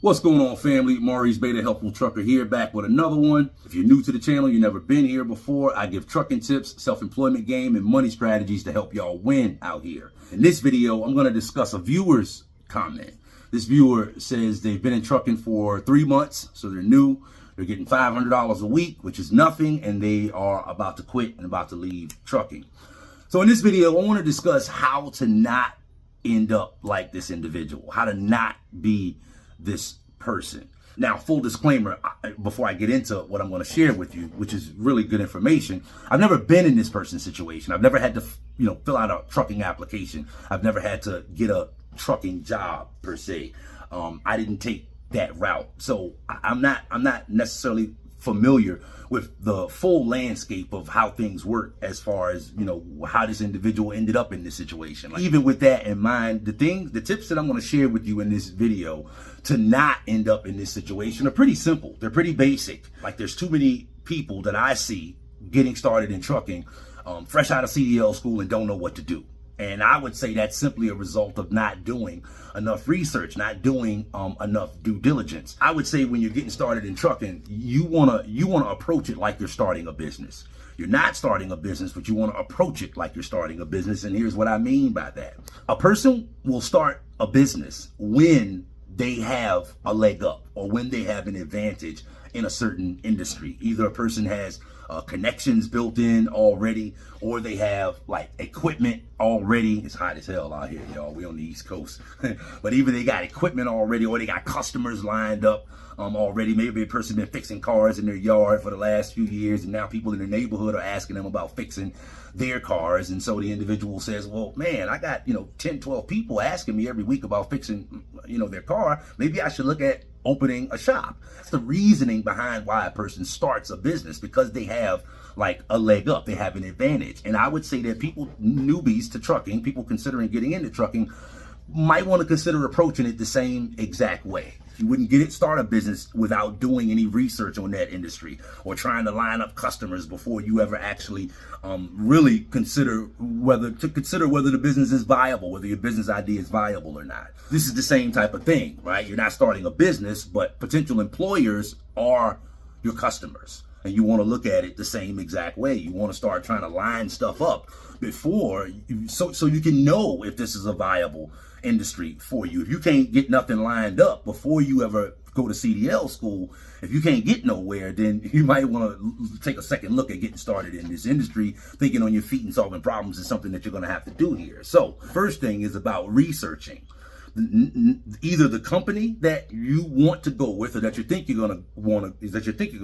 What's going on, family? Maurice Beta, Helpful Trucker here, back with another one. If you're new to the channel, you've never been here before, I give trucking tips, self-employment game, and money strategies to help y'all win out here. In this video, I'm going to discuss a viewer's comment. This viewer says they've been in trucking for 3 months, so they're new. They're getting $500 a week, which is nothing, and they are about to quit and about to leave trucking. So in this video, I want to discuss how to not end up like this individual, how to not be this person. Now, full disclaimer, before I get into what I'm going to share with you, which is really good information, I've never been in this person's situation. I've never had to, fill out a trucking application. I've never had to get a trucking job per se. I didn't take that route, so I'm not necessarily familiar with the full landscape of how things work as far as, how this individual ended up in this situation. Like, even with that in mind, the tips that I'm going to share with you in this video to not end up in this situation are pretty simple. They're pretty basic. Like, there's too many people that I see getting started in trucking, fresh out of CDL school and don't know what to do. And I would say that's simply a result of not doing enough research, not doing enough due diligence. I would say when you're getting started in trucking, you wanna approach it like you're starting a business. You're not starting a business, but you want to approach it like you're starting a business. And here's what I mean by that. A person will start a business when they have a leg up or when they have an advantage in a certain industry. Either a person has connections built in already, or they have like equipment already. It's hot as hell out here, y'all. We on the East Coast. But either they got equipment already or they got customers lined up already. Maybe a person been fixing cars in their yard for the last few years, and now people in the neighborhood are asking them about fixing their cars. And so the individual says, well, man, I got 10, 12 people asking me every week about fixing their car. Maybe I should look at opening a shop. That's the reasoning behind why a person starts a business, because they have like a leg up, they have an advantage. And I would say that people, newbies to trucking, people considering getting into trucking, might want to consider approaching it the same exact way. You wouldn't start a business without doing any research on that industry or trying to line up customers before you ever actually really consider whether the business is viable, whether your business idea is viable or not. This is the same type of thing, right? You're not starting a business, but potential employers are your customers. And you want to look at it the same exact way. You want to start trying to line stuff up before, so you can know if this is a viable industry for you. If you can't get nothing lined up before you ever go to CDL school, if you can't get nowhere, then you might want to take a second look at getting started in this industry. Thinking on your feet and solving problems is something that you're going to have to do here. So first thing is about researching either the company that you want to go with, or that you think you're going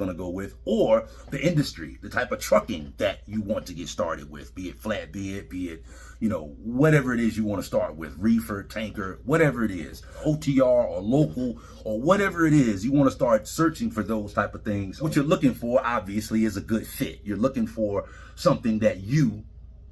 to go with, or the industry, the type of trucking that you want to get started with, be it flatbed, be it whatever it is you want to start with, reefer, tanker, whatever it is, OTR or local or whatever it is. You want to start searching for those type of things. What you're looking for, obviously, is a good fit. You're looking for something that you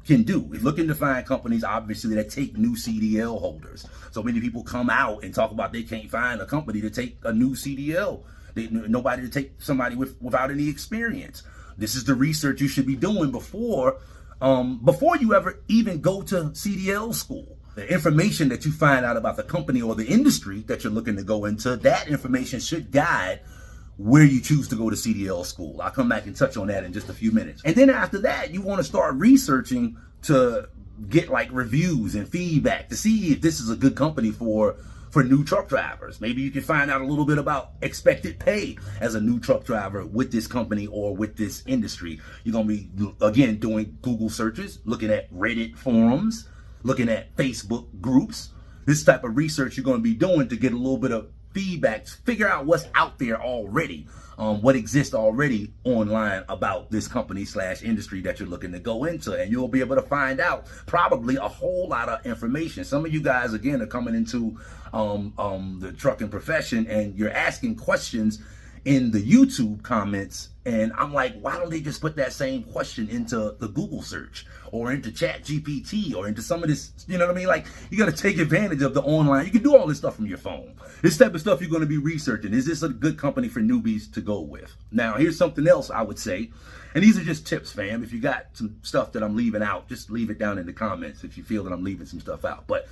can do. We're looking to find companies, obviously, that take new CDL holders. So many people come out and talk about they can't find a company to take a new CDL. Nobody to take somebody without any experience. This is the research you should be doing before you ever even go to CDL school. The information that you find out about the company or the industry that you're looking to go into, that information should guide where you choose to go to CDL school. I'll come back and touch on that in just a few minutes. And then after that, you want to start researching to get like reviews and feedback to see if this is a good company for new truck drivers. Maybe you can find out a little bit about expected pay as a new truck driver with this company or with this industry. You're going to be, again, doing Google searches, looking at Reddit forums, looking at Facebook groups. This type of research you're going to be doing to get a little bit of feedback, figure out what's out there already, what exists already online about this company / industry that you're looking to go into, and you'll be able to find out probably a whole lot of information. Some of you guys, again, are coming into the trucking profession, and you're asking questions in the YouTube comments, and I'm like, why don't they just put that same question into the Google search or into Chat GPT or into some of this, you know what I mean? Like, you got to take advantage of the online. You can do all this stuff from your phone. This type of stuff you're going to be researching. Is this a good company for newbies to go with? Now, here's something else I would say, and these are just tips, fam. If you got some stuff that I'm leaving out, just leave it down in the comments if you feel that I'm leaving some stuff out. But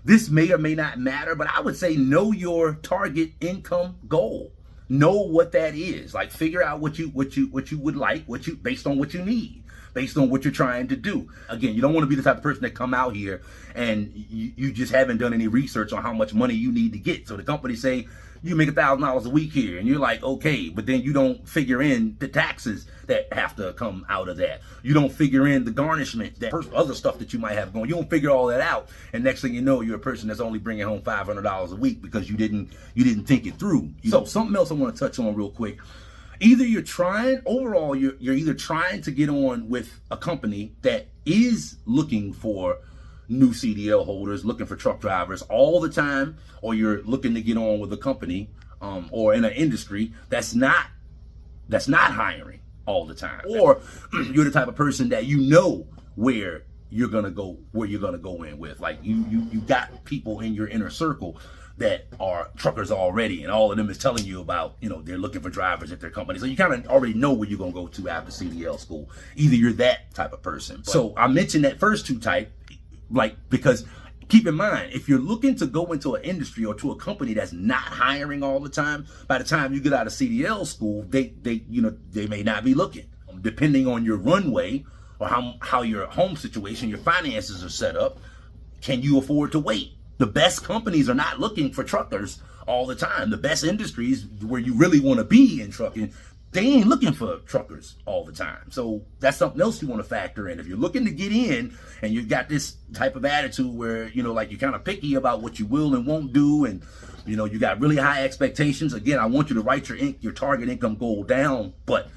This may or may not matter, but I would say know your target income goal. Know what that is. Like, figure out what you would like, based on what you need, based on what you're trying to do. Again, you don't want to be the type of person that come out here and you just haven't done any research on how much money you need to get. So the company say you make $1,000 a week here, and you're like, okay, but then you don't figure in the taxes that have to come out of that. You don't figure in the garnishment, that other stuff that you might have going. You don't figure all that out, and next thing you know, you're a person that's only bringing home $500 a week because you didn't think it through. So something else I want to touch on real quick. Either you're trying either trying to get on with a company that is looking for new CDL holders, looking for truck drivers all the time, or you're looking to get on with a company or in an industry that's not hiring all the time, or you're the type of person that you know where you're gonna go in with. Like you got people in your inner circle that are truckers already, and all of them is telling you about, they're looking for drivers at their company. So you kind of already know where you're gonna go to after CDL school. Either you're that type of person. So I mentioned that first two type, because keep in mind, if you're looking to go into an industry or to a company that's not hiring all the time, by the time you get out of CDL school, they may not be looking. Depending on your runway or how your home situation, your finances are set up, can you afford to wait? The best companies are not looking for truckers all the time. The best industries where you really want to be in trucking, they ain't looking for truckers all the time. So that's something else you want to factor in. If you're looking to get in and you've got this type of attitude where, like you're kind of picky about what you will and won't do, and, you got really high expectations, again, I want you to write your target income goal down, but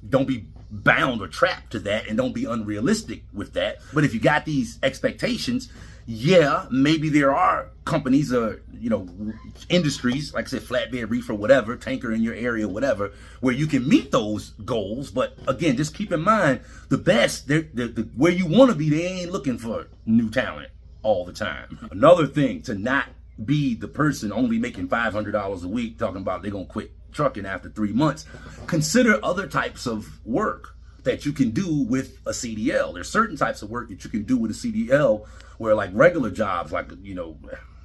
don't be bound or trapped to that, and don't be unrealistic with that. But if you got these expectations, yeah, maybe there are companies or, industries, like I said, flatbed, reefer, whatever, tanker in your area, whatever, where you can meet those goals. But again, just keep in mind, the best, where you want to be, they ain't looking for new talent all the time. Another thing, to not be the person only making $500 a week talking about they're going to quit trucking after 3 months. Consider other types of work that you can do with a CDL. There's certain types of work that you can do with a CDL where, like, regular jobs, like,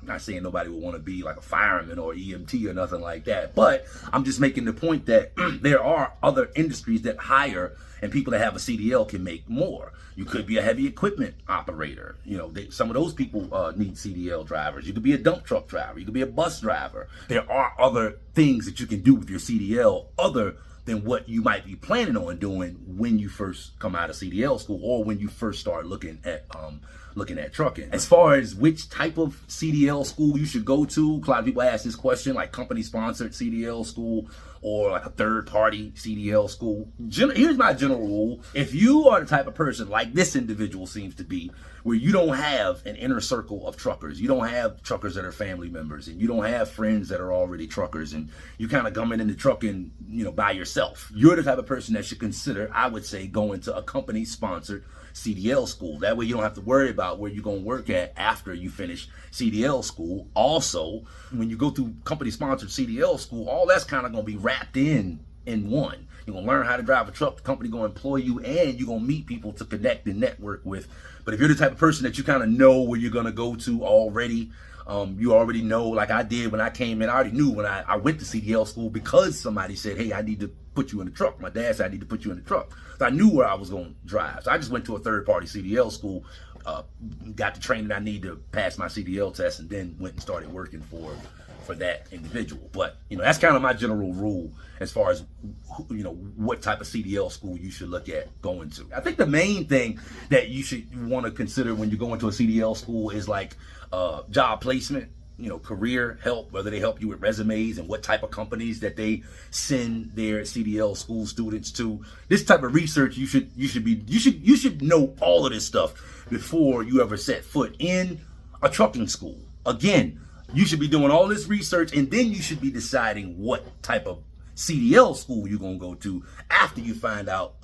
not saying nobody would want to be like a fireman or EMT or nothing like that, but I'm just making the point that there are other industries that hire, and people that have a CDL can make more. You could be a heavy equipment operator. Some of those people need CDL drivers. You could be a dump truck driver. You could be a bus driver. There are other things that you can do with your CDL other than what you might be planning on doing when you first come out of CDL school, or when you first start looking at trucking. As far as which type of CDL school you should go to, a lot of people ask this question, like company sponsored CDL school or like a third party CDL school. Here's my general rule. If you are the type of person like this individual seems to be, where you don't have an inner circle of truckers, you don't have truckers that are family members, and you don't have friends that are already truckers, and you kind of coming into trucking, by yourself, you're the type of person that should consider, I would say, going to a company sponsored CDL school. That way you don't have to worry about where you're going to work at after you finish CDL school. Also, when you go through company sponsored CDL school, all that's kind of going to be wrapped in one. You're going to learn how to drive a truck, the company going to employ you, and you're going to meet people to connect and network with. But if you're the type of person that you kind of know where you're going to go to already, you already know, like I did when I came in, I already knew when I went to CDL school, because somebody said, hey, I need to put you in the truck. My dad said I need to put you in the truck. So I knew where I was going to drive. So I just went to a third-party CDL school, got the training I need to pass my CDL test, and then went and started working for that individual. But that's kind of my general rule as far as what type of CDL school you should look at going to. I think the main thing that you should want to consider when you go into a CDL school is like job placement, career help, whether they help you with resumes and what type of companies that they send their CDL school students to. This type of research, you should know all of this stuff before you ever set foot in a trucking school. Again, you should be doing all this research, and then you should be deciding what type of CDL school you're going to go to after you find out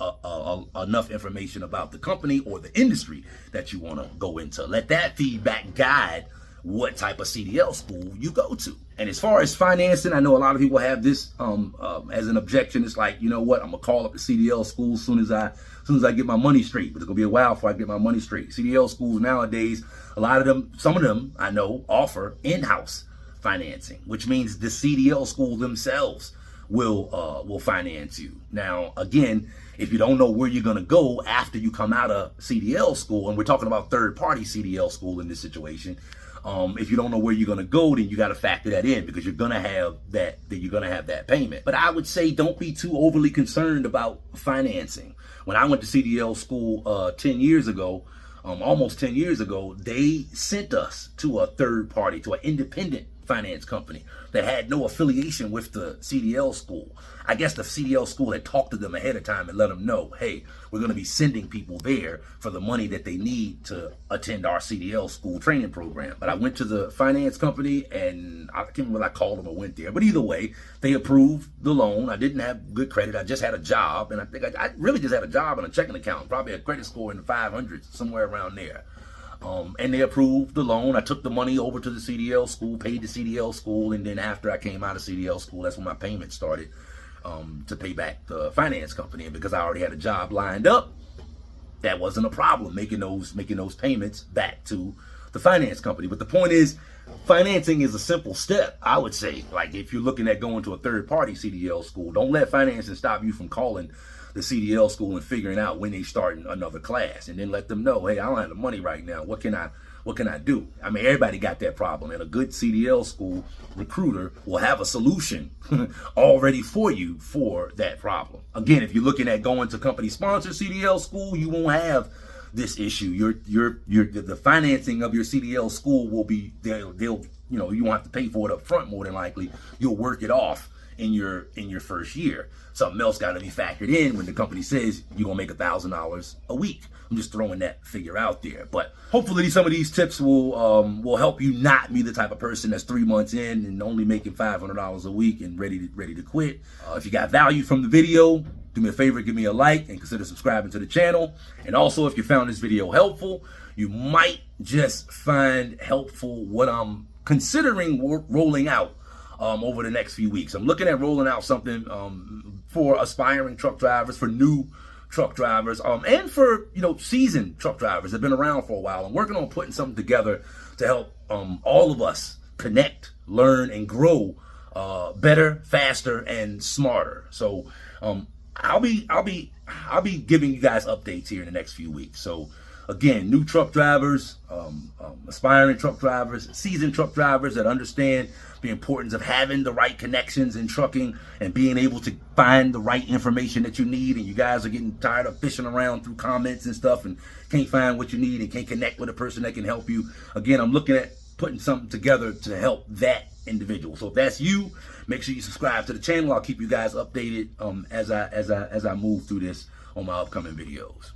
enough information about the company or the industry that you want to go into. Let that feedback guide what type of CDL school you go to. And as far as financing, I know a lot of people have this as an objection. It's like, you know what, I'm gonna call up the CDL school as soon as I get my money straight. But it's gonna be a while before I get my money straight. CDL schools nowadays, a lot of them, some of them I know offer in-house financing, which means the CDL school themselves will finance you. Now, again, if you don't know where you're going to go after you come out of CDL school, and we're talking about third-party CDL school in this situation, if you don't know where you're going to go, then you got to factor that in, because you're going to have that payment. But I would say don't be too overly concerned about financing. When I went to CDL school 10 years ago, almost 10 years ago, they sent us to a third party, to an independent finance company that had no affiliation with the CDL school. I guess the CDL school had talked to them ahead of time and let them know, hey, we're going to be sending people there for the money that they need to attend our CDL school training program. But I went to the finance company, and I can't remember what I called them or went there. But either way, they approved the loan. I didn't have good credit. I just had a job, and I think I really just had a job and a checking account, probably a credit score in the 500s, somewhere around there. And they approved the loan. I took the money over to the CDL school, paid the CDL school, and then after I came out of CDL school, that's when my payment started to pay back the finance company. And because I already had a job lined up, that wasn't a problem making those payments back to the finance company. But the point is, financing is a simple step, I would say. Like, if you're looking at going to a third-party CDL school, don't let financing stop you from calling the CDL school and figuring out when they start another class, and then let them know, hey, I don't have the money right now. What can I do? I mean, everybody got that problem, and a good CDL school recruiter will have a solution already for you for that problem. Again, if you're looking at going to company-sponsored CDL school, you won't have this issue. The financing of your CDL school will be, they'll you won't have to pay for it up front, more than likely. You'll work it off in your first year. Something else got to be factored in when the company says you're gonna make $1,000 a week. I'm just throwing that figure out there. But hopefully some of these tips will help you not be the type of person that's 3 months in and only making $500 a week and ready to quit. If you got value from the video, do me a favor, give me a like and consider subscribing to the channel. And also, if you found this video helpful, you might just find helpful what I'm considering rolling out over the next few weeks. I'm looking at rolling out something for aspiring truck drivers, for new truck drivers, and for seasoned truck drivers that have been around for a while. I'm working on putting something together to help all of us connect, learn, and grow better, faster, and smarter. So I'll be giving you guys updates here in the next few weeks. So again, new truck drivers, aspiring truck drivers, seasoned truck drivers that understand the importance of having the right connections in trucking and being able to find the right information that you need. And you guys are getting tired of fishing around through comments and stuff and can't find what you need and can't connect with a person that can help you. Again, I'm looking at putting something together to help that individual. So if that's you, make sure you subscribe to the channel. I'll keep you guys updated as I move through this on my upcoming videos.